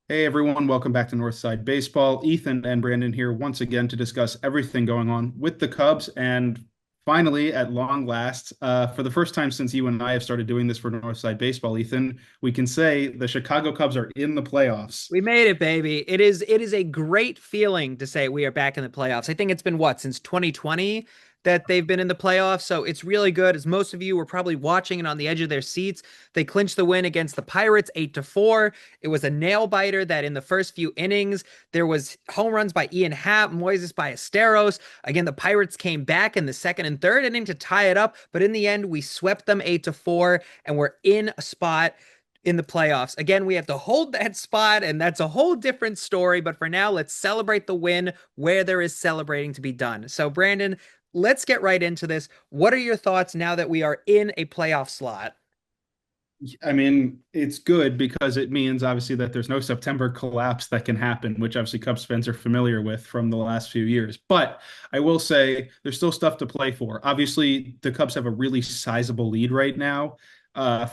Hey everyone, welcome back to Northside Baseball. Ethan and Brandon here once again to discuss everything going on with the Cubs. And finally, at long last, for the first time since you and I have started doing this for Northside Baseball, Ethan, we can say the Chicago Cubs are in the playoffs. We made it, baby. It is a great feeling to say we are back in the playoffs. I think it's been what, since 2020 that they've been in the playoffs. So it's really good. As most of you were probably watching and on the edge of their seats, they clinched the win against the Pirates 8-4. It was a nail biter that in the first few innings, there was home runs by Ian Happ, Moises by Esteros. Again, the Pirates came back in the second and third inning to tie it up, but in the end, we swept them 8-4 and we're in a spot in the playoffs. Again, we have to hold that spot, and that's a whole different story. But for now, let's celebrate the win where there is celebrating to be done. So, Brandon, let's get right into this. What are your thoughts now that we are in a playoff slot? I mean, it's good because it means obviously that there's no September collapse that can happen, which obviously Cubs fans are familiar with from the last few years. But I will say there's still stuff to play for. Obviously, the Cubs have a really sizable lead right now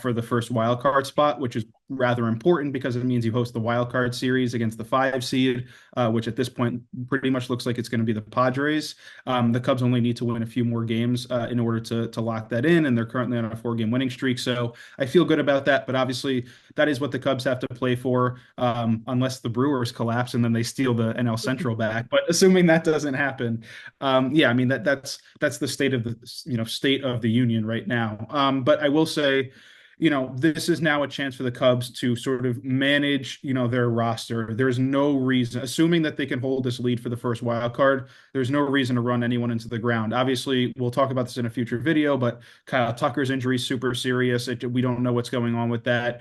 for the first wild card spot, which is rather important because it means you host the wild card series against the 5 seed, which at this point pretty much looks like it's going to be the Padres. The Cubs only need to win a few more games in order to lock that in, and they're currently on a 4 game winning streak. So I feel good about that. But obviously, that is what the Cubs have to play for, unless the Brewers collapse and then they steal the NL Central back. But assuming that doesn't happen, yeah, I mean that's the state of the state of the union right now. But I will say, this is now a chance for the Cubs to sort of manage, their roster. There's no reason, assuming that they can hold this lead for the first wild card, there's no reason to run anyone into the ground. Obviously, we'll talk about this in a future video, but Kyle Tucker's injury is super serious. We don't know what's going on with that.